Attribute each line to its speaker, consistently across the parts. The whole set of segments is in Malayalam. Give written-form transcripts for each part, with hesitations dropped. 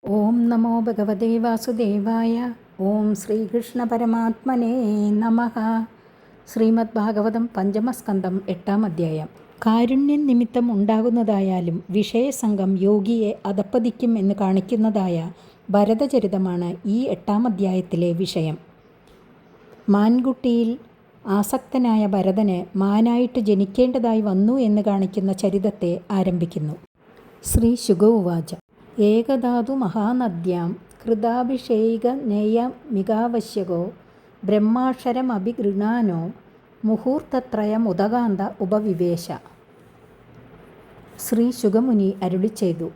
Speaker 1: ഓം നമോ ഭഗവതേ വാസുദേവായ. ഓം ശ്രീകൃഷ്ണ പരമാത്മനേ നമഃ. ശ്രീമദ് ഭാഗവതം പഞ്ചമസ്കന്ധം 8-ാം അധ്യായം. കാരുണ്യം നിമിത്തം ഉണ്ടാകുന്നതായാലും വിഷയസംഘം യോഗിയെ അധപ്പതിക്കും എന്ന് കാണിക്കുന്നതായ ഭരതചരിതമാണ് ഈ 8-ാം അധ്യായത്തിലെ വിഷയം. മാൻകുട്ടിയിൽ ആസക്തനായ ഭരതന് മാനായിട്ട് ജനിക്കേണ്ടതായി വന്നു എന്ന് കാണിക്കുന്ന ചരിതത്തെ ആരംഭിക്കുന്നു. ശ്രീ ശുക ഉവാച. ഏകധാതു മഹാനദ്യാം കൃതാഭിഷേകനേയമികാവശ്യകോ ബ്രഹ്മാക്ഷരമഭിഗൃഹാനോ മുഹൂർത്തത്രയമുദകാന്ത ഉപവിവേശ. ശ്രീ ശുകമുനി അരുളിച്ചെയ്തു.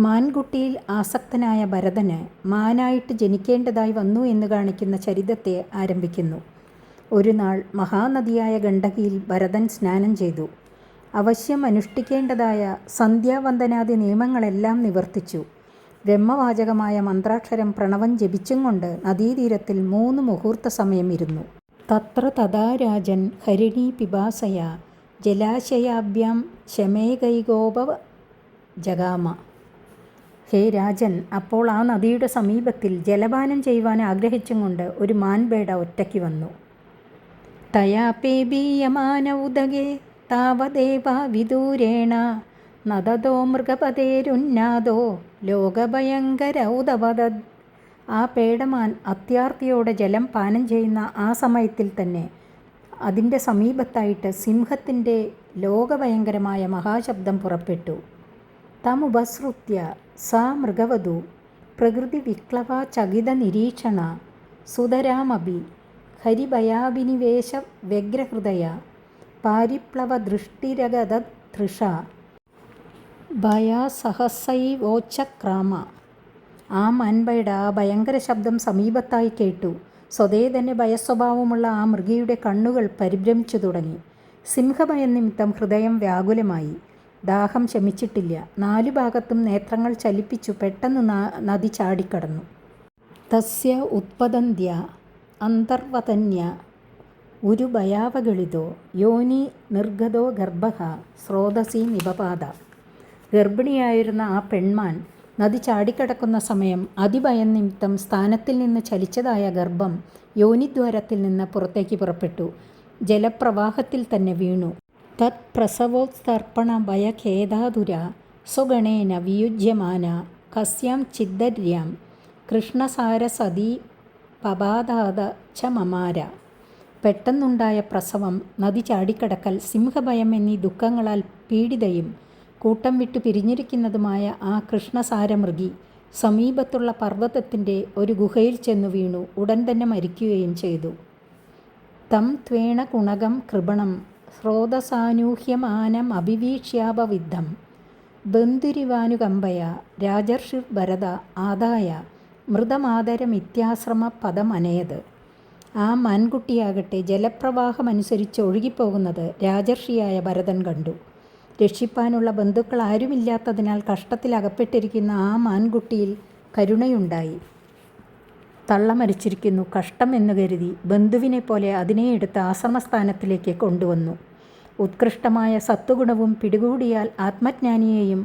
Speaker 1: മാൻകുട്ടിയിൽ ആസക്തനായ ഭരതന് മാനായിട്ട് ജനിക്കേണ്ടതായി വന്നു എന്ന് കാണിക്കുന്ന ചരിതത്തെ ആരംഭിക്കുന്നു. ഒരു നാൾ മഹാനദിയായ ഗണ്ഡകിയിൽ ഭരതൻ സ്നാനം ചെയ്തു. അവശ്യം അനുഷ്ഠിക്കേണ്ടതായ സന്ധ്യാവന്ദനാദി നിയമങ്ങളെല്ലാം നിവർത്തിച്ചു. ബ്രഹ്മവാചകമായ മന്ത്രാക്ഷരം പ്രണവം ജപിച്ചും കൊണ്ട് നദീതീരത്തിൽ 3 മുഹൂർത്ത സമയം ഇരുന്നു. തത്ര തഥാ രാജൻ ഹരിണീ പിപാസയ ജലാശയാഭ്യാം ശമേകൈകോപവ ജഗാമ. ഹേ രാജൻ, അപ്പോൾ ആ നദിയുടെ സമീപത്തിൽ ജലപാനം ചെയ്യുവാൻ ആഗ്രഹിച്ചും കൊണ്ട് ഒരു മാൻപേട ഒറ്റയ്ക്ക് വന്നു. തയാ പേബീയമാന ഉദകേ താവദേവ വിദൂരേണ നദതോ മൃഗപതേരുന്നാദോ ലോകഭയങ്കരൗദവദത്. ആ പേടമാൻ അത്യാർത്തിയോടെ ജലം പാനം ചെയ്യുന്ന ആ സമയത്തിൽ തന്നെ അതിൻ്റെ സമീപത്തായിട്ട് സിംഹത്തിൻ്റെ ലോകഭയങ്കരമായ മഹാശബ്ദം പുറപ്പെട്ടു. തമുപസൃത്യ സാ മൃഗവധു പ്രകൃതി വിക്ലവ ചകിത നിരീക്ഷണ സുതരാമഭി ഹരിഭയാഭിനിവേശ വ്യഗ്രഹൃദയ പാരിപ്ലവ ദൃഷ്ടിരഗതതൃഷ ഭയാസഹസൈവോച്ചക്രാമ. ആ മാൻപേട ആ ഭയങ്കര ശബ്ദം സമീപത്തായി കേട്ടു. സ്വതേ തന്നെ ഭയസ്വഭാവമുള്ള ആ മൃഗയുടെ കണ്ണുകൾ പരിഭ്രമിച്ചു തുടങ്ങി. സിംഹഭയം നിമിത്തം ഹൃദയം വ്യാകുലമായി. ദാഹം ശമിച്ചിട്ടില്ല. 4 ഭാഗത്തും നേത്രങ്ങൾ ചലിപ്പിച്ചു പെട്ടെന്ന് നദി ചാടിക്കടന്നു. തസ്യ ഉത്പതന്ത്യ അന്തർവതന്യ ഒരു ഭയാവഗളിതോ യോനി നിർഗതോ ഗർഭഃ സ്രോതസി നിപപാത. ഗർഭിണിയായിരുന്ന ആ പെൺമാൻ നദി ചാടിക്കടക്കുന്ന സമയം അതിഭയം നിമിത്തം സ്ഥാനത്തിൽ നിന്ന് ചലിച്ചതായ ഗർഭം യോനിദ്വാരത്തിൽ നിന്ന് പുറത്തേക്ക് പുറപ്പെട്ടു. ജലപ്രവാഹത്തിൽ തന്നെ വീണു. തത് പ്രസവോത്സർപ്പണ ഭയഖേദാതുര സ്വഗണേന വിയുജ്യമാന കസ്യാം ചിദ്ദര്യാം കൃഷ്ണസാരസതീ പപാദാത ച മമാര. പെട്ടെന്നുണ്ടായ പ്രസവം, നദി ചാടിക്കടക്കൽ, സിംഹഭയം എന്നീ ദുഃഖങ്ങളാൽ പീഡിതയും കൂട്ടം വിട്ടു പിരിഞ്ഞിരിക്കുന്നതുമായ ആ കൃഷ്ണസാരമൃഗി സമീപത്തുള്ള പർവ്വതത്തിൻ്റെ ഒരു ഗുഹയിൽ ചെന്നു വീണു. ഉടൻ തന്നെ മരിക്കുകയും ചെയ്തു. തം ത്വേണ കുണകം കൃപണം സ്രോതസാനൂഹ്യമാനമഭിവീക്ഷ്യാപവിദ്ധം ബന്ധുരിവാനുകമ്പയ രാജർഷിർ ഭരത ആദായ മൃതമാതരമിത്യാശ്രമ പദമനയത്. ആ മാൻകുട്ടിയാകട്ടെ ജലപ്രവാഹമനുസരിച്ച് ഒഴുകിപ്പോകുന്നത് രാജർഷിയായ ഭരതൻ കണ്ടു. രക്ഷിപ്പാനുള്ള ബന്ധുക്കൾ ആരുമില്ലാത്തതിനാൽ കഷ്ടത്തിലകപ്പെട്ടിരിക്കുന്ന ആ മാൻകുട്ടിയിൽ കരുണയുണ്ടായി. തള്ള മരിച്ചിരിക്കുന്നു, കഷ്ടം എന്നു കരുതി ബന്ധുവിനെ പോലെ അതിനെ എടുത്ത് ആശ്രമസ്ഥാനത്തിലേക്ക് കൊണ്ടുവന്നു. ഉത്കൃഷ്ടമായ സത്വഗുണവും പിടികൂടിയാൽ ആത്മജ്ഞാനിയെയും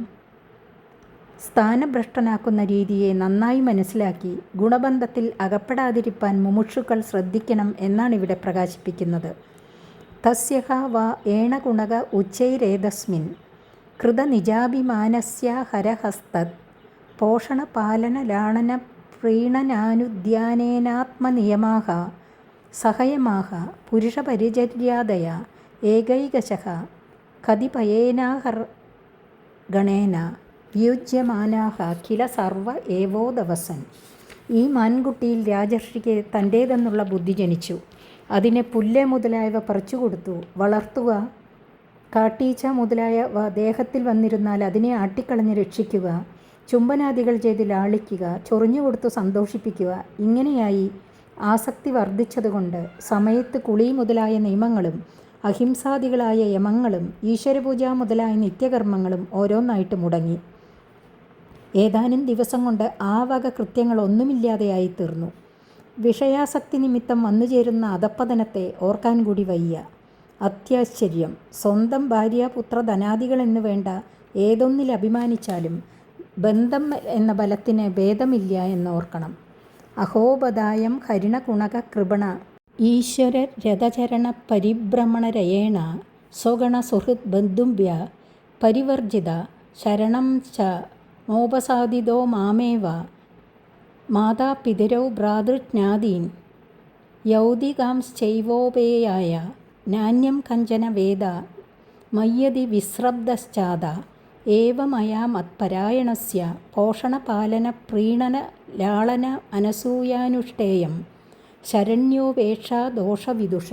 Speaker 1: സ്ഥാനഭ്രഷ്ടനാക്കുന്ന രീതിയെ നന്നായി മനസ്സിലാക്കി ഗുണബന്ധത്തിൽ അകപ്പെടാതിരിപ്പാൻ മുമുക്ഷുക്കൾ ശ്രദ്ധിക്കണം എന്നാണിവിടെ പ്രകാശിപ്പിക്കുന്നത്. തസ്യഹ വാ ഏണഗുണക ഉച്ചൈരേതസ്മിൻ കൃതനിജാഭിമാനസ്യ ഹരഹസ്തത് പോഷണപാലനലാളന പ്രീണനാനുദ്യാനേനാത്മനിയമാഃ സഹയമാഃ പുരുഷപരിചര്യാദയ ഏകൈകശഃ കതിപയേനാഹർഗണേന വിയുജ്യമാനാഹ കില സർവ ഏവോദവസൻ. ഈ മാൻകുട്ടിയിൽ രാജർഷിക്ക് തൻ്റേതെന്നുള്ള ബുദ്ധി ജനിച്ചു. അതിനെ പുല്ല് മുതലായവ പറിച്ചുകൊടുത്തു വളർത്തുക. കാട്ടീച്ച മുതലായവ ദേഹത്തിൽ വന്നിരുന്നാൽ അതിനെ ആട്ടിക്കളഞ്ഞ് രക്ഷിക്കുക. ചുംബനാദികൾ ചെയ്ത് ലാളിക്കുക. ചൊറിഞ്ഞുകൊടുത്തു സന്തോഷിപ്പിക്കുക. ഇങ്ങനെയായി ആസക്തി വർദ്ധിച്ചതുകൊണ്ട് സമയത്ത് കുളി മുതലായ നിയമങ്ങളും അഹിംസാദികളായ യമങ്ങളും ഈശ്വരപൂജ മുതലായ നിത്യകർമ്മങ്ങളും ഓരോന്നായിട്ട് മുടങ്ങി. ഏതാനും ദിവസം കൊണ്ട് ആ വക കൃത്യങ്ങളൊന്നുമില്ലാതെയായി തീർന്നു. വിഷയാസക്തി നിമിത്തം വന്നുചേരുന്ന അധപ്പതനത്തെ ഓർക്കാൻ കൂടി വയ്യ. അത്യാശ്ചര്യം. സ്വന്തം ഭാര്യ പുത്ര ധനാദികൾ എന്നു വേണ്ട ഏതൊന്നിൽ അഭിമാനിച്ചാലും ബന്ധം എന്ന ബലത്തിന് ഭേദമില്ല എന്നോർക്കണം. അഹോബദായം ഹരിണകുണക കൃപണ ഈശ്വര രഥചരണ പരിഭ്രമണരയേണ സ്വഗണ സുഹൃത് ബന്ധുഭ്യ പരിവർജിത ശരണം ച മോപസാദിതോ മാമേവ മാതാപിതരൗ ഭ്രാതൃജ്ഞാതീൻ യൗതികാംശ്ചൈവോപേയായ നാന്യം കഞ്ചന വേദ മയ്യതി വിസ്രബ്ധശ്ചാദ ഏവ മയാ മത്പരായണസ്യ പോഷണപാലന പ്രീണന ലാളന അനസൂയാനുഷ്ഠേയം ശരണ്യോപേക്ഷാ ദോഷവിദുഷ.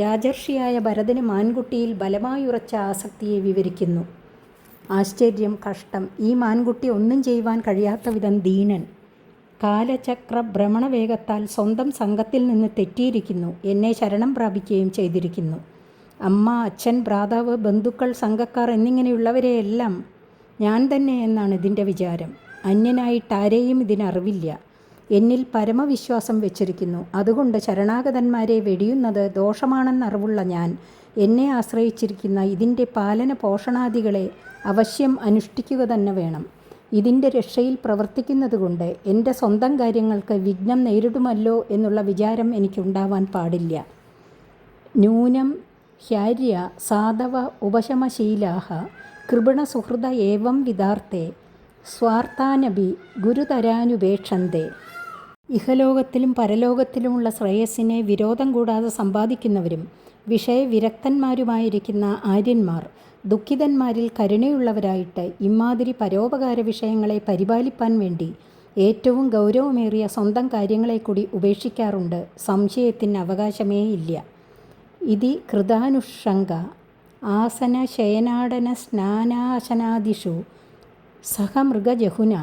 Speaker 1: രാജർഷിയായ ഭരതന് മാൻകുട്ടിയിൽ ബലമായുറച്ച ആസക്തിയെ വിവരിക്കുന്നു. ആശ്ചര്യം, കഷ്ടം! ഈ മാൻകുട്ടി ഒന്നും ചെയ്യുവാൻ കഴിയാത്ത വിധം ദീനൻ. കാലചക്ര ഭ്രമണവേഗത്താൽ സ്വന്തം സംഘത്തിൽ നിന്ന് തെറ്റിയിരിക്കുന്നു. എന്നെ ശരണം പ്രാപിക്കുകയും ചെയ്തിരിക്കുന്നു. അമ്മ, അച്ഛൻ, ഭ്രാതാവ്, ബന്ധുക്കൾ, സംഘക്കാർ എന്നിങ്ങനെയുള്ളവരെയെല്ലാം ഞാൻ തന്നെ എന്നാണ് ഇതിൻ്റെ വിചാരം. അന്യനായിട്ടാരെയും ഇതിനറിവില്ല. എന്നിൽ പരമവിശ്വാസം വെച്ചിരിക്കുന്നു. അതുകൊണ്ട് ശരണാഗതന്മാരെ വെടിയുന്നത് ദോഷമാണെന്നറിവുള്ള ഞാൻ എന്നെ ആശ്രയിച്ചിരിക്കുന്ന ഇതിൻ്റെ പാലന പോഷണാദികളെ അവശ്യം അനുഷ്ഠിക്കുക തന്നെ വേണം. ഇതിൻ്റെ രക്ഷയിൽ പ്രവർത്തിക്കുന്നതുകൊണ്ട് എൻ്റെ സ്വന്തം കാര്യങ്ങൾക്ക് വിഘ്നം നേരിടുമല്ലോ എന്നുള്ള വിചാരം എനിക്കുണ്ടാവാൻ പാടില്ല. നൂനം ഹ്യാര്യ സാധവ ഉപശമശീലാഹ കൃപണസുഹൃദ ഏവം വിധാർത്തെ സ്വാർത്ഥാനപി ഗുരുതരാനുപേക്ഷന്തേ. ഇഹലോകത്തിലും പരലോകത്തിലുമുള്ള ശ്രേയസ്സിനെ വിരോധം കൂടാതെ സമ്പാദിക്കുന്നവരും വിഷയവിരക്തന്മാരുമായിരിക്കുന്ന ആര്യന്മാർ ദുഃഖിതന്മാരിൽ കരുണയുള്ളവരായിട്ട് ഇമ്മാതിരി പരോപകാര വിഷയങ്ങളെ പരിപാലിപ്പാൻ വേണ്ടി ഏറ്റവും ഗൗരവമേറിയ സ്വന്തം കാര്യങ്ങളെ കൂടി ഉപേക്ഷിക്കാറുണ്ട്. സംശയത്തിന് അവകാശമേ ഇല്ല. ഇതി കൃതാനുഷംഗ ആസന ശയനാടന സ്നാനാശനാദിഷു സഹ മൃഗജഹുന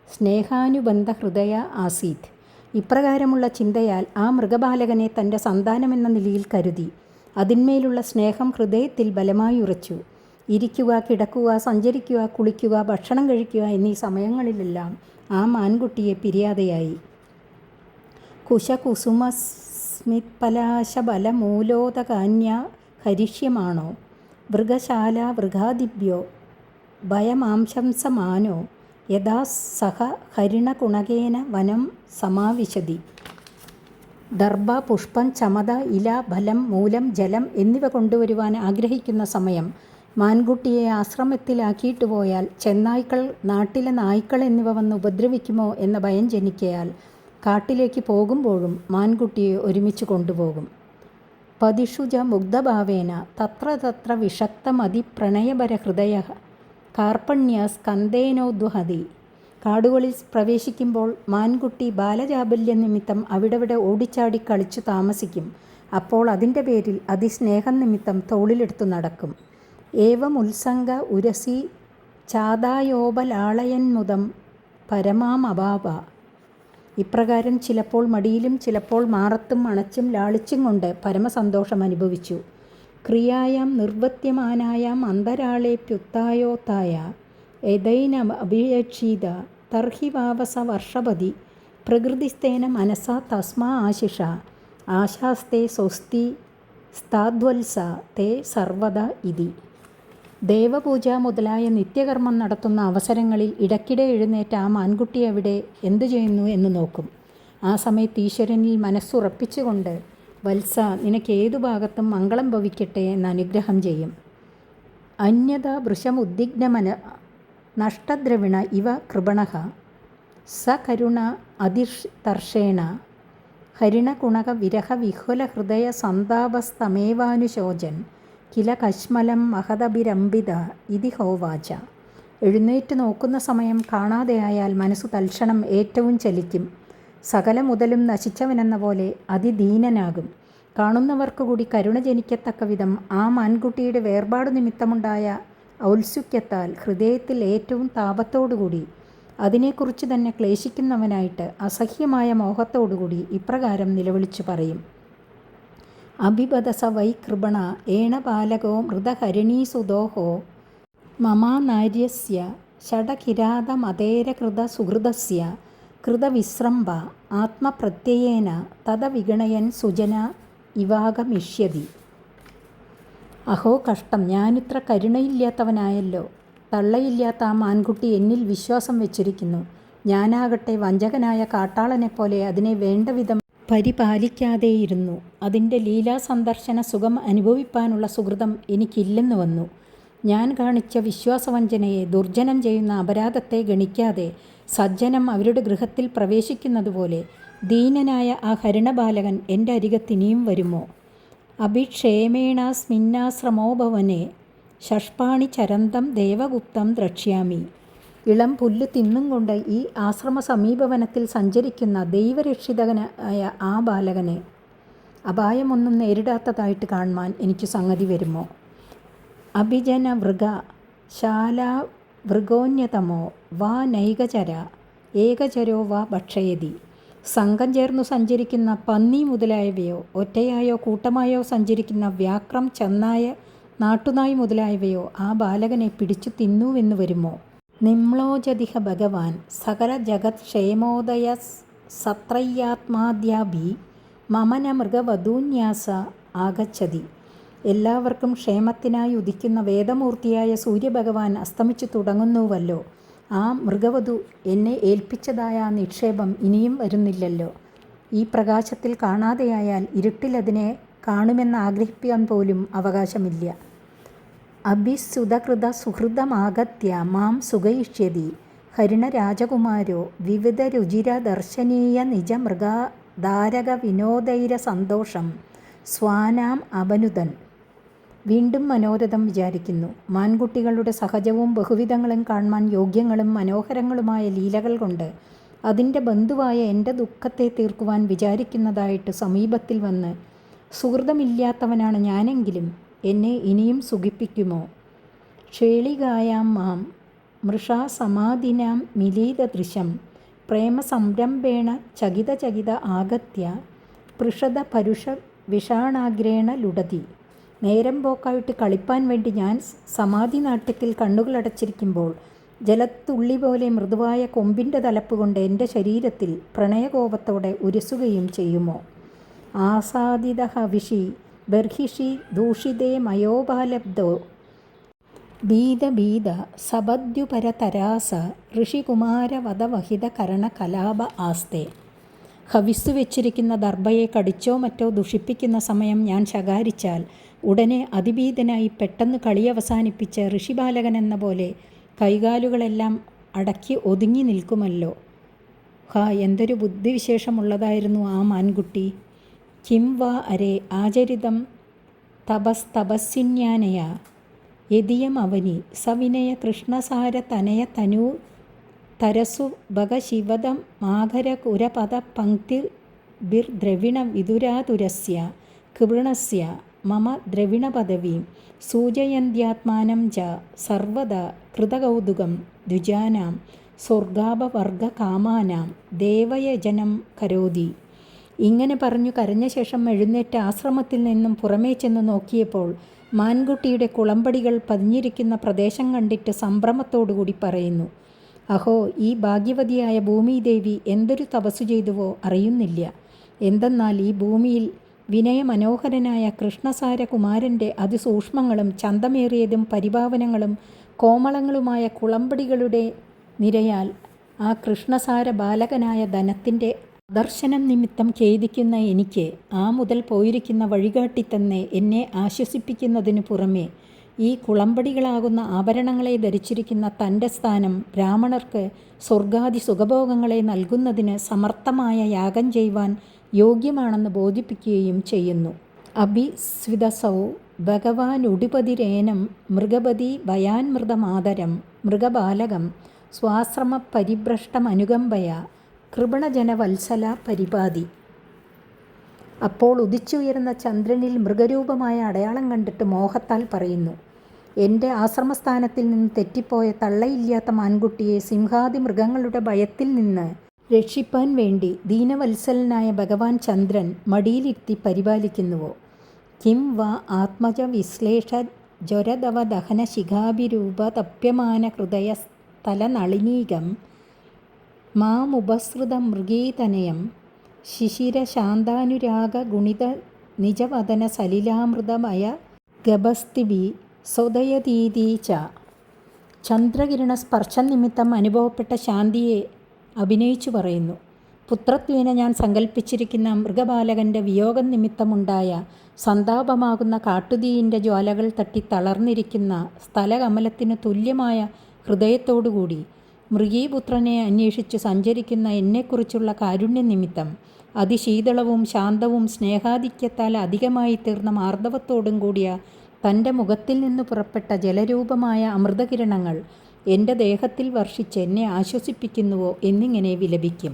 Speaker 1: സ്നേഹാനുബന്ധ ഹൃദയ ആസീത്. ഇപ്രകാരമുള്ള ചിന്തയാൽ ആ മൃഗബാലകനെ തൻ്റെ സന്താനമെന്ന നിലയിൽ കരുതി അതിന്മേലുള്ള സ്നേഹം ഹൃദയത്തിൽ ബലമായി ഉറച്ചു. ഇരിക്കുക, കിടക്കുക, സഞ്ചരിക്കുക, കുളിക്കുക, ഭക്ഷണം കഴിക്കുക എന്നീ സമയങ്ങളിലെല്ലാം ആ മാൻകുട്ടിയെ പിരിയാതെയായി. കുശകുസുമസ്മിത്പലാശബലമൂലോദകാന്യ ഹരിഷ്യമാണോ മൃഗശാല വൃഗാദിഭ്യോ ഭയമാംശംസമാനോ യഥാ സഹ ഹരിണകുണകേന വനം സമാവിശതി. ദർഭ, പുഷ്പം, ചമത, ഇല, ഫലം, മൂലം, ജലം എന്നിവ കൊണ്ടുവരുവാൻ ആഗ്രഹിക്കുന്ന സമയം മാൻകുട്ടിയെ ആശ്രമത്തിലാക്കിയിട്ട് പോയാൽ ചെന്നായ്ക്കൾ, നാട്ടിലെ നായ്ക്കൾ എന്നിവ വന്ന് ഉപദ്രവിക്കുമോ എന്ന ഭയം ജനിക്കയാൽ കാട്ടിലേക്ക് പോകുമ്പോഴും മാൻകുട്ടിയെ ഒരുമിച്ച് കൊണ്ടുപോകും. പതിഷുജ മുഗ്ധഭാവേന തത്ര തത്ര വിഷക്തമതിപ്രണയപരഹൃദയ കാർപ്പണ്യ സ്കന്ദേനോദ്വഹതി. കാടുകളിൽ പ്രവേശിക്കുമ്പോൾ മാൻകുട്ടി ബാലചാബല്യ നിമിത്തം അവിടെവിടെ ഓടിച്ചാടി കളിച്ചു താമസിക്കും. അപ്പോൾ അതിൻ്റെ പേരിൽ അതിസ്നേഹം നിമിത്തം തോളിലെടുത്തു നടക്കും. ഏവമുത്സംഗ ഉരസി ചാതായോപലാളയന്മുദം പരമാമഭാവ. ഇപ്രകാരം ചിലപ്പോൾ മടിയിലും ചിലപ്പോൾ മാറത്തും അണച്ചും ലാളിച്ചും കൊണ്ട് പരമസന്തോഷം അനുഭവിച്ചു. ക്രിയായാം നിർവൃത്യമാനായാം അന്തരാളേപ്യുത്തായോത്തായ യദൈന അഭിയക്ഷീത തർഹി വാവസ വർഷപതി പ്രകൃതിസ്തേന മനസാ തസ്മാ ആശിഷ ആശാസ്തേ സ്വസ്തി സ്ഥാദ്വത്സ തേ സർവദ ഇതി. ദേവപൂജ മുതലായ നിത്യകർമ്മം നടത്തുന്ന അവസരങ്ങളിൽ ഇടയ്ക്കിടെ എഴുന്നേറ്റ് ആ മാൻകുട്ടി എവിടെ എന്തു ചെയ്യുന്നു എന്ന് നോക്കും. ആ സമയത്ത് ഈശ്വരനിൽ മനസ്സുറപ്പിച്ചുകൊണ്ട് വത്സ, നിനക്ക് ഏതു ഭാഗത്തും മംഗളം ഭവിക്കട്ടെ എന്ന് അനുഗ്രഹം ചെയ്യും. അന്യത വൃഷമുദ്വിഗ്നമന നഷ്ടദ്രവിണ ഇവ കൃപണഃ സകരുണ അതിർഷേണ ഹരിണകുണക വിരഹ വിഹുല ഹൃദയ സന്താപസ്തമേവാനുശോചൻ കില കശ്മലം മഹദഭിരംബിത ഇതി ഹോവാച. എഴുന്നേറ്റ് നോക്കുന്ന സമയം കാണാതെയായാൽ മനസ്സു തൽക്ഷണം ഏറ്റവും ചലിക്കും. സകല മുതലും നശിച്ചവനെന്ന പോലെ അതിദീനനാകും. കാണുന്നവർക്ക് കൂടി കരുണ ജനിക്കത്തക്ക വിധം ആ മാൻകുട്ടിയുടെ വേർപാടു നിമിത്തമുണ്ടായ ഔത്സുക്യത്താൽ ഹൃദയത്തിൽ ഏറ്റവും താപത്തോടുകൂടി അതിനെക്കുറിച്ച് തന്നെ ക്ലേശിക്കുന്നവനായിട്ട് അസഹ്യമായ മോഹത്തോടുകൂടി ഇപ്രകാരം നിലവിളിച്ചു പറയും. അഭിപദസ വൈ കൃപണ ഏണപാലകോ മൃതഹരിണീസുതോഹോ മമാനാര്യസ്യ ഷഡകിരാതമതേരകൃത സുഹൃദസ്യ കൃതവിശ്രംഭ ആത്മപ്രത്യയേന തദ വിഗണയൻ സുജന ഇവാഗമിഷ്യതി. അഹോ കഷ്ടം! ഞാനിത്ര കരുണയില്ലാത്തവനായല്ലോ. തള്ളയില്ലാത്ത ആ മാൻകുട്ടി എന്നിൽ വിശ്വാസം വെച്ചിരിക്കുന്നു. ഞാനാകട്ടെ വഞ്ചകനായ കാട്ടാളനെപ്പോലെ അതിനെ വേണ്ടവിധം പരിപാലിക്കാതെയിരുന്നു. അതിൻ്റെ ലീലാസന്ദർശന സുഖം അനുഭവിപ്പാനുള്ള സുഹൃതം എനിക്കില്ലെന്ന് വന്നു. ഞാൻ കാണിച്ച വിശ്വാസവഞ്ചനയെ, ദുർജനം ചെയ്യുന്ന അപരാധത്തെ ഗണിക്കാതെ സജ്ജനം അവരുടെ ഗൃഹത്തിൽ പ്രവേശിക്കുന്നതുപോലെ ദീനനായ ആ ഹരിണബാലകൻ എൻ്റെ അരികത്തിനിയും വരുമോ? അഭിക്ഷേമേണാസ്മിന്നാശ്രമോ ഭവനെ ഷഷ്പാണി ചരന്തം ദേവഗുപ്തം ദ്രക്ഷ്യാമി. ഇളം പുല്ല് തിന്നും കൊണ്ട് ഈ ആശ്രമ സമീപവനത്തിൽ സഞ്ചരിക്കുന്ന ദൈവരക്ഷിതനായ ആ ബാലകനെ അപായമൊന്നും നേരിടാത്തതായിട്ട് കാണുവാൻ എനിക്ക് സംഗതി വരുമോ? അഭിജനവൃഗ ശാലാവൃഗോന്യതമോ വാ നൈകചര ഏകചരോ വാ ഭക്ഷയതി. സംഘം ചേർന്നു സഞ്ചരിക്കുന്ന പന്നി മുതലായവയോ, ഒറ്റയായോ കൂട്ടമായോ സഞ്ചരിക്കുന്ന വ്യാക്രം, ചെന്നായ, നാട്ടുനായ് മുതലായവയോ ആ ബാലകനെ പിടിച്ചു തിന്നുവെന്ന് വരുമോ? നിമ്ലോജതിഹ ഭഗവാൻ സകല ജഗത് ക്ഷേമോദയ സത്രയ്യാത്മാദ്യാഭി മമന മൃഗവധൂന്യാസ ആഗച്ഛതി. എല്ലാവർക്കും ക്ഷേമത്തിനായി ഉദിക്കുന്ന വേദമൂർത്തിയായ സൂര്യഭഗവാൻ അസ്തമിച്ചു തുടങ്ങുന്നുവല്ലോ. ആ മൃഗവധു എന്നെ ഏൽപ്പിച്ചതായ ആ നിക്ഷേപം ഇനിയും വരുന്നില്ലല്ലോ. ഈ പ്രകാശത്തിൽ കാണാതെയായാൽ ഇരുട്ടിലതിനെ കാണുമെന്ന് ആഗ്രഹിക്കാൻ പോലും അവകാശമില്ല. അഭിസുതകൃത സുഹൃതമാഗത്യ മാം സുഖയിഷ്യതി ഹരിണരാജകുമാരോ വിവിധ രുചിര ദർശനീയ നിജമൃഗാധാരക വിനോദൈര സന്തോഷം സ്വാനാം അപനുദൻ. വീണ്ടും മനോരഥം വിചാരിക്കുന്നു. മാൻകുട്ടികളുടെ സഹജവും ബഹുവിധങ്ങളും കാണുവാൻ യോഗ്യങ്ങളും മനോഹരങ്ങളുമായ ലീലകൾ കൊണ്ട് അതിൻ്റെ ബന്ധുവായ എൻ്റെ ദുഃഖത്തെ തീർക്കുവാൻ വിചാരിക്കുന്നതായിട്ട് സമീപത്തിൽ വന്ന് സുഹൃതമില്ലാത്തവനാണ് ഞാനെങ്കിലും എന്നെ ഇനിയും സുഖിപ്പിക്കുമോ? ക്ഷേളികായാം മാം മൃഷാ സമാധിനാം മിലീതദൃശം പ്രേമസംരംഭേണ ചകിത ആഗത്യ പൃഷത പരുഷ വിഷാണാഗ്രേണ ലുടതി. നേരം പോക്കായിട്ട് കളിപ്പാൻ വേണ്ടി ഞാൻ സമാധി നാട്യത്തിൽ കണ്ണുകളടച്ചിരിക്കുമ്പോൾ ജലത്തുള്ളി പോലെ മൃദുവായ കൊമ്പിൻ്റെ തലപ്പ് കൊണ്ട് എൻ്റെ ശരീരത്തിൽ പ്രണയകോപത്തോടെ ഉരസുകയും ചെയ്യുമോ? ആസാദിത ഹവിഷി ബർഹിഷി ദൂഷിതേ മയോപാലബ്ധോ ഭീത സപദ്യുപരതരാസ ഋഷികുമാരവധവഹിത കരണ കലാപ ആസ്തേ. ഹവിസ്സു വെച്ചിരിക്കുന്ന ദർഭയെ കടിച്ചോ മറ്റോ ദുഷിപ്പിക്കുന്ന സമയം ഞാൻ ശകാരിച്ചാൽ ഉടനെ അതിഭീതനായി പെട്ടെന്ന് കളി അവസാനിപ്പിച്ച് ഋഷിബാലകനെന്ന പോലെ കൈകാലുകളെല്ലാം അടക്കി ഒതുങ്ങി നിൽക്കുമല്ലോ. എന്തൊരു ബുദ്ധിവിശേഷമുള്ളതായിരുന്നു ആ മാൻകുട്ടി. കിം വാ അരേ ആചരിതം തപസ്തപസ്വിന്യാനയ യതിയം അവനി സവിനയ കൃഷ്ണസാര തനയ തനൂ തരസു ഭഗശിവദം മാഘരകുരപദ പങ്ക്തി ബിർദ്രവിണ വിദുരാതുരസ്യ കൃണസ്യ മമ ദ്രവിണപദവീം സൂചയന്ത്യാത്മാനം ച സർവദാ കൃതകൗതുകം ദ്വിജാനാം സ്വർഗാപവർഗകാമാനാം ദേവയജനം കരോതി. ഇങ്ങനെ പറഞ്ഞു കരഞ്ഞ ശേഷം എഴുന്നേറ്റ് ആശ്രമത്തിൽ നിന്നും പുറമേ ചെന്ന് നോക്കിയപ്പോൾ മാൻകുട്ടിയുടെ കുളമ്പടികൾ പതിഞ്ഞിരിക്കുന്ന പ്രദേശം കണ്ടിട്ട് സംഭ്രമത്തോടുകൂടി പറയുന്നു, അഹോ, ഈ ഭാഗ്യവതിയായ ഭൂമിദേവി എന്തൊരു തപസ്സു ചെയ്തുവോ അറിയുന്നില്ല. എന്തെന്നാൽ ഈ ഭൂമിയിൽ വിനയമനോഹരനായ കൃഷ്ണസാരകുമാരൻ്റെ അതിസൂക്ഷ്മങ്ങളും ചന്തമേറിയതും പരിഭാവനങ്ങളും കോമളങ്ങളുമായ കുളമ്പടികളുടെ നിരയാൽ ആ കൃഷ്ണസാര ബാലകനായ ധനത്തിൻ്റെ ദർശനം നിമിത്തം ഖേദിക്കുന്ന എനിക്ക് ആ മുതൽ പോയിരിക്കുന്ന വഴികാട്ടി തന്നെ എന്നെ ആശ്വസിപ്പിക്കുന്നതിനു പുറമെ ഈ കുളമ്പടികളാകുന്ന ആഭരണങ്ങളെ ധരിച്ചിരിക്കുന്ന തൻ്റെ സ്ഥാനം ബ്രാഹ്മണർക്ക് സ്വർഗാദി സുഖഭോഗങ്ങളെ നൽകുന്നതിന് സമർത്ഥമായ യാഗം ചെയ്യുവാൻ യോഗ്യമാണെന്ന് ബോധിപ്പിക്കുകയും ചെയ്യുന്നു. അഭിസ്വിതസൗ ഭഗവാനുടിപതിരേനം മൃഗപതി ഭയാൻമൃതമാതരം മൃഗബാലകം സ്വാശ്രമ പരിഭ്രഷ്ടമനുകമ്പയ കൃപണജനവത്സല പരിപാതി. അപ്പോൾ ഉദിച്ചുയരുന്ന ചന്ദ്രനിൽ മൃഗരൂപമായ അടയാളം കണ്ടിട്ട് മോഹത്താൽ പറയുന്നു, എൻ്റെ ആശ്രമസ്ഥാനത്തിൽ നിന്ന് തെറ്റിപ്പോയ തള്ളയില്ലാത്ത മാൻകുട്ടിയെ സിംഹാദി മൃഗങ്ങളുടെ ഭയത്തിൽ നിന്ന് രക്ഷിപ്പാൻ വേണ്ടി ദീനവത്സലനായ ഭഗവാൻ ചന്ദ്രൻ മടിയിലിരുത്തി പരിപാലിക്കുന്നുവോ? കിം വാ ആത്മജ വിശ്ലേഷ ജ്വരദവ ദഹന ശിഖാഭിരൂപ തപ്യമാന ഹൃദയ സ്ഥലനളിനീകം മാമുപസൃത മൃഗീതനയം ശിശിര ശാന്താനുരാഗ ഗുണിത നിജവദന സലിലാമൃതമയ ഗഭസ്തിഭി സ്വദയതീതി ച. ചന്ദ്രകിരണ സ്പർശം നിമിത്തം അനുഭവപ്പെട്ട ശാന്തിയെ അഭിനയിച്ചു പറയുന്നു. പുത്രത്വേന ഞാൻ സങ്കല്പിച്ചിരിക്കുന്ന മൃഗബാലകൻ്റെ വിയോഗം നിമിത്തമുണ്ടായ സന്താപമാകുന്ന കാട്ടുതീയിൻ്റെ ജ്വാലകൾ തട്ടി തളർന്നിരിക്കുന്ന സ്ഥലകമലത്തിനു തുല്യമായ ഹൃദയത്തോടുകൂടി മൃഗീപുത്രനെ അന്വേഷിച്ച് സഞ്ചരിക്കുന്ന എന്നെക്കുറിച്ചുള്ള കാരുണ്യനിമിത്തം അതിശീതളവും ശാന്തവും സ്നേഹാധിക്യത്താൽ അധികമായി തീർന്ന മാർദ്ദവത്തോടും കൂടിയ തൻ്റെ മുഖത്തിൽ നിന്ന് പുറപ്പെട്ട ജലരൂപമായ അമൃതകിരണങ്ങൾ എൻ്റെ ദേഹത്തിൽ വർഷിച്ച് എന്നെ ആശ്വസിപ്പിക്കുന്നുവോ എന്നിങ്ങനെ വിലപിക്കും.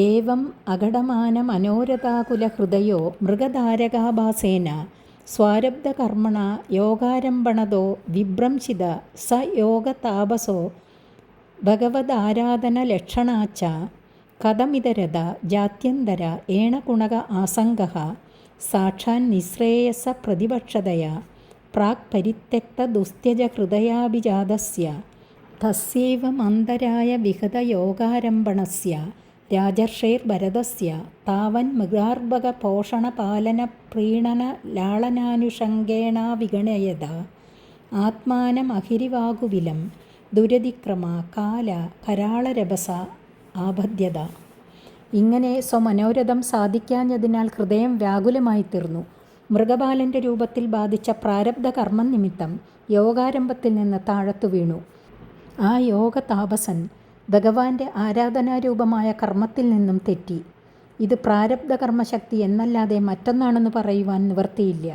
Speaker 1: ഏവം അഘടമാന മനോരഥാകുല ഹൃദയോ മൃഗധാരകാഭാസേന സ്വാരബ്ധകർമ്മണ യോഗാരംഭണതോ വിഭ്രംശിത സ യോഗതാപസോ ഭഗവദാരാധനലക്ഷണാച്ച കഥമിതരഥ ജാത്യന്തര ഏണകുണക ആസംഗഃ സാക്ഷാൻ നിശ്രേയസ പ്രതിപക്ഷതയാ പ്രാക് പരിത്യക്തദുസ്ത്യജ ഹൃദയാഭിജാതസ്യ തസ്യൈവമന്തരായ വിഹതയോഗാരംഭണസ്യ രാജർഷേർഭരതസ്യ താവൻ മൃഗാർഭക പോഷണ പാലന പ്രീണന ലാളനാനുഷംഗേണാവിഗണയത ആത്മാനമഹിരിവാകുവിലം ദുരതിക്രമ കാല കരാളരഭസ ആബദ്ധ്യത. ഇങ്ങനെ സ്വമനോരഥം സാധിക്കാഞ്ഞതിനാൽ ഹൃദയം വ്യാകുലമായി തീർന്നു. മൃഗബാലൻ്റെ രൂപത്തിൽ ബാധിച്ച പ്രാരബ്ധ കർമ്മം നിമിത്തം യോഗാരംഭത്തിൽ നിന്ന് താഴത്തു വീണു. ആ യോഗ താപസൻ ഭഗവാന്റെ ആരാധനാരൂപമായ കർമ്മത്തിൽ നിന്നും തെറ്റി. ഇത് പ്രാരബ്ധ കർമ്മശക്തി എന്നല്ലാതെ മറ്റൊന്നാണെന്ന് പറയുവാൻ നിവർത്തിയില്ല.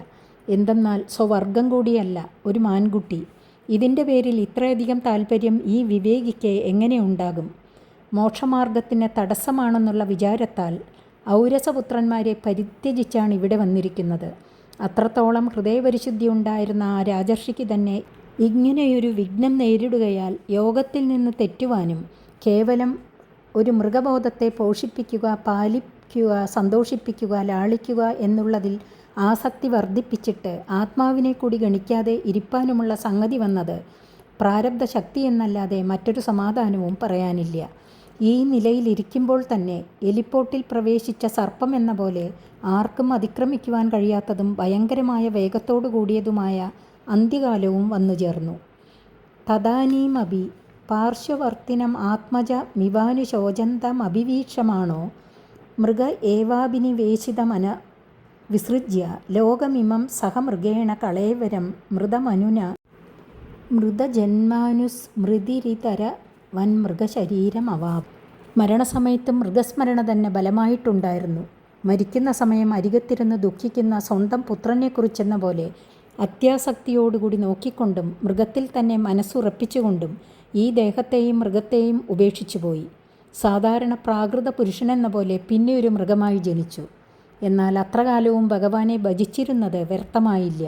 Speaker 1: എന്തെന്നാൽ സ്വവർഗം കൂടിയല്ല, ഒരു മാൻകുട്ടി. ഇതിൻ്റെ പേരിൽ ഇത്രയധികം താൽപ്പര്യം ഈ വിവേകിക്ക് എങ്ങനെ ഉണ്ടാകും? മോക്ഷമാർഗത്തിന് തടസ്സമാണെന്നുള്ള വിചാരത്താൽ ഔരസപുത്രന്മാരെ പരിത്യജിച്ചാണ് ഇവിടെ വന്നിരിക്കുന്നത്. അത്രത്തോളം ഹൃദയപരിശുദ്ധി ഉണ്ടായിരുന്ന ആ രാജർഷിക്ക് തന്നെ ഇങ്ങനെയൊരു വിഘ്നം നേരിടുകയാൽ യോഗത്തിൽ നിന്ന് തെറ്റുവാനും കേവലം ഒരു മൃഗബോധത്തെ പോഷിപ്പിക്കുക, പാലിക്കുക, സന്തോഷിപ്പിക്കുക, ലാളിക്കുക എന്നുള്ളതിൽ ആസക്തി വർദ്ധിപ്പിച്ചിട്ട് ആത്മാവിനെ കൂടി ഗണിക്കാതെ ഇരിപ്പാനുമുള്ള സംഗതി വന്നത് പ്രാരബ്ധ ശക്തി എന്നല്ലാതെ മറ്റൊരു സമാധാനവും പറയാനില്ല. ഈ നിലയിലിരിക്കുമ്പോൾ തന്നെ എലിപ്പോട്ടിൽ പ്രവേശിച്ച സർപ്പം എന്ന പോലെ ആർക്കും അതിക്രമിക്കുവാൻ കഴിയാത്തതും ഭയങ്കരമായ വേഗത്തോടു കൂടിയതുമായ അന്ത്യകാലവും വന്നുചേർന്നു. തദാനീമപി പാർശ്വവർത്തിനം ആത്മജ മിവാനുശോചന്തമഭിവീക്ഷമാണോ മൃഗ ഏവാഭിനിവേശിതമന വിസൃജ്യ ലോകമിമം സഹമൃഗേണ കളേവരം മൃതമനുന മൃതജന്മാനുസ്മൃതിരിതര വൻ മൃഗശരീരമവാ. മരണസമയത്ത് മൃഗസ്മരണ തന്നെ ബലമായിട്ടുണ്ടായിരുന്നു. മരിക്കുന്ന സമയം അരികത്തിരുന്ന് ദുഃഖിക്കുന്ന സ്വന്തം പുത്രനെക്കുറിച്ചെന്ന പോലെ അത്യാസക്തിയോടുകൂടി നോക്കിക്കൊണ്ടും മൃഗത്തിൽ തന്നെ മനസ്സുറപ്പിച്ചുകൊണ്ടും ഈ ദേഹത്തെയും മൃഗത്തെയും ഉപേക്ഷിച്ചുപോയി. സാധാരണ പ്രാകൃത പുരുഷനെന്ന പോലെ പിന്നെ ഒരു മൃഗമായി ജനിച്ചു. എന്നാൽ അത്രകാലവും ഭഗവാനെ ഭജിച്ചിരുന്നത് വ്യർത്ഥമായില്ല.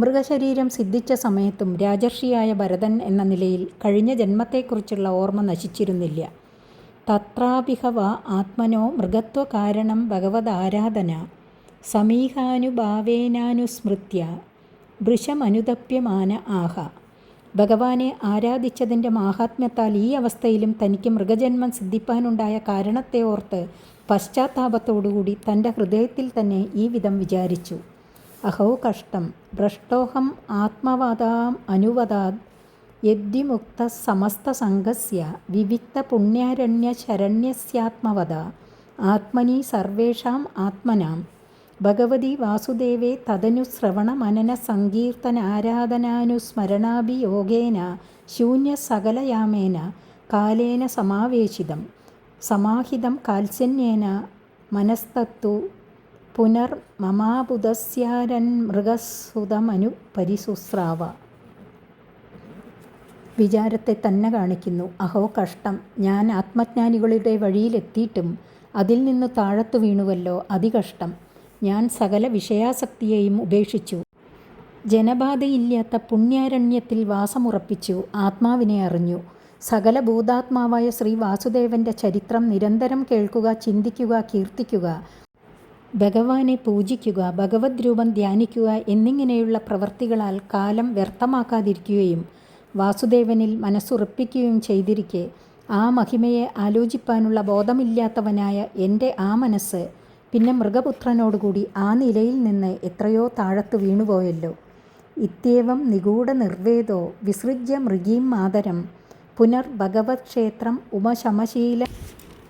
Speaker 1: മൃഗശരീരം സിദ്ധിച്ച സമയത്തും രാജർഷിയായ ഭരതൻ എന്ന നിലയിൽ കഴിഞ്ഞ ജന്മത്തെക്കുറിച്ചുള്ള ഓർമ്മ നശിച്ചിരുന്നില്ല. തത്രാപിഹവ ആത്മനോ മൃഗത്വകാരണം ഭഗവദാരാധന സമീഹാനുഭാവേനാനുസ്മൃത്യ വൃഷമനുതപ്യമാന ആഹ. ഭഗവാനെ ആരാധിച്ചതിൻ്റെ മാഹാത്മ്യത്താൽ ഈ അവസ്ഥയിലും തനിക്ക് മൃഗജന്മം സിദ്ധിപ്പാനുണ്ടായ കാരണത്തെ ഓർത്ത് പശ്ചാത്താപത്തോടുകൂടി തൻ്റെ ഹൃദയത്തിൽ തന്നെ ഈ വിധം വിചാരിച്ചു. അഹോ കഷ്ടം ഭ്രഷ്ടോഹം ആത്മവതാം അനുവദാത് യദ്വിമുക്ത സമസ്തസംഘസ്യ വിവിക്ത പുണ്യാരണ്യശരണ്യസ്യാത്മവത ആത്മനി സർവേഷാം ആത്മനാം ഭഗവതി വാസുദേവേ തദനുശ്രവണമനന സങ്കീർത്തനാരാധനാനുസ്മരണാഭിയോഗേന ശൂന്യസകലയാമേന കാലേന സമാവേശിതം സമാഹിതം കാൽസ്യന്യേന മനസ്തത്തു പുനർമമാബുധസ്യാരന്മൃഗസുതമനു പരിസുസ്രാവ. വിചാരത്തെ തന്നെ കാണിക്കുന്നു. അഹോ കഷ്ടം, ഞാൻ ആത്മജ്ഞാനികളുടെ വഴിയിലെത്തിയിട്ടും അതിൽ നിന്നു താഴത്തു വീണുവല്ലോ, അതികഷ്ടം. ഞാൻ സകല വിഷയാസക്തിയെയും ഉപേക്ഷിച്ചു. ജനബാധയില്ലാത്ത പുണ്യാരണ്യത്തിൽ വാസമുറപ്പിച്ചു. ആത്മാവിനെ അറിഞ്ഞു. സകല ഭൂതാത്മാവായ ശ്രീ വാസുദേവൻ്റെ ചരിത്രം നിരന്തരം കേൾക്കുക, ചിന്തിക്കുക, കീർത്തിക്കുക, ഭഗവാനെ പൂജിക്കുക, ഭഗവത് രൂപം ധ്യാനിക്കുക എന്നിങ്ങനെയുള്ള പ്രവൃത്തികളാൽ കാലം വ്യർത്ഥമാക്കാതിരിക്കുകയും വാസുദേവനിൽ മനസ്സുറപ്പിക്കുകയും ചെയ്തിരിക്കെ ആ മഹിമയെ ആലോചിപ്പാനുള്ള ബോധമില്ലാത്തവനായ എൻ്റെ ആ മനസ്സ് പിന്നെ മൃഗപുത്രനോടുകൂടി ആ നിലയിൽ നിന്ന് എത്രയോ താഴത്ത് വീണുപോയല്ലോ. ഇത്യേവം നിഗൂഢനിർവേദോ വിസൃജ്യ മൃഗീം മാതരം പുനർഭഗവത്ക്ഷേത്രം ഉമശമശീല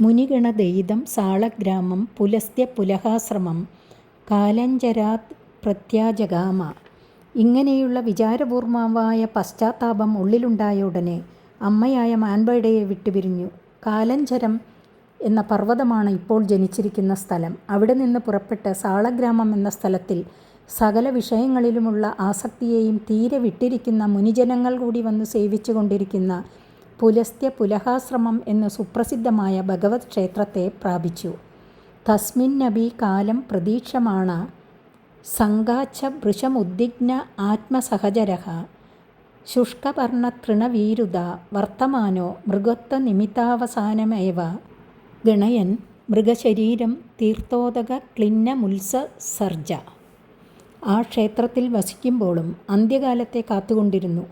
Speaker 1: മുനിഗണദയിതം സാളഗ്രാമം പുലസ്ത്യ പുലഹാശ്രമം കാലഞ്ചരാത് പ്രത്യാജഗാമ. ഇങ്ങനെയുള്ള വിചാരപൂർവമായ പശ്ചാത്താപം ഉള്ളിലുണ്ടായ ഉടനെ അമ്മയായ മാൻപേടയെ വിട്ടുപിരിഞ്ഞു. കാലഞ്ചരം എന്ന പർവ്വതമാണ് ഇപ്പോൾ ജനിച്ചിരിക്കുന്ന സ്ഥലം. അവിടെ നിന്ന് പുറപ്പെട്ട് സാളഗ്രാമം എന്ന സ്ഥലത്തിൽ സകല വിഷയങ്ങളിലുമുള്ള ആസക്തിയെയും തീരെ വിട്ടിരിക്കുന്ന മുനിജനങ്ങൾ കൂടി വന്ന് സേവിച്ചു കൊണ്ടിരിക്കുന്ന പുലസ്ത്യ പുലഹാശ്രമം എന്നു സുപ്രസിദ്ധമായ ഭഗവത് ക്ഷേത്രത്തെ പ്രാപിച്ചു. തസ്മിന്നപി കാലം പ്രതീക്ഷമാണ സംഗാച്ഛ വൃഷമുദ്വിഗ്ന ആത്മസഹചരഃ ശുഷ്കപർണതൃണവീരുത വർത്തമാനോ മൃഗത്വനിമിത്താവസാനമേവ ഗണയൻ മൃഗശരീരം തീർത്ഥോദക ക്ലിന്നമുത്സസർജ. ആ ക്ഷേത്രത്തിൽ വസിക്കുമ്പോഴും അന്ത്യകാലത്തെ കാത്തുകൊണ്ടിരുന്നു.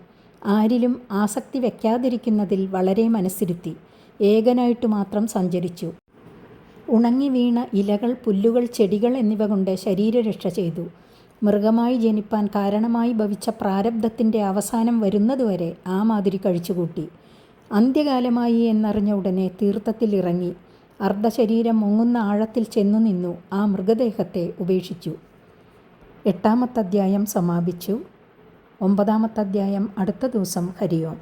Speaker 1: ആരിലും ആസക്തി വയ്ക്കാതിരിക്കുന്നതിൽ വളരെ മനസ്സിരുത്തി. ഏകനായിട്ടു മാത്രം സഞ്ചരിച്ചു. ഉണങ്ങി വീണ ഇലകൾ, പുല്ലുകൾ, ചെടികൾ എന്നിവ കൊണ്ട് ശരീരരക്ഷ ചെയ്തു. മൃഗമായി ജനിപ്പാൻ കാരണമായി ഭവിച്ച പ്രാരബ്ധത്തിൻ്റെ അവസാനം വരുന്നതുവരെ ആ മാതിരി കഴിച്ചുകൂട്ടി. അന്ത്യകാലമായി എന്നറിഞ്ഞ ഉടനെ തീർത്ഥത്തിൽ ഇറങ്ങി അർദ്ധശരീരം മുങ്ങുന്ന ആഴത്തിൽ ചെന്നു നിന്നു ആ മൃഗദേഹത്തെ ഉപേക്ഷിച്ചു. 8-ാമത്തെ അധ്യായം സമാപിച്ചു. 9-ാമത്തെ അധ്യായം അടുത്ത ദിവസം. ഹരി ഓം.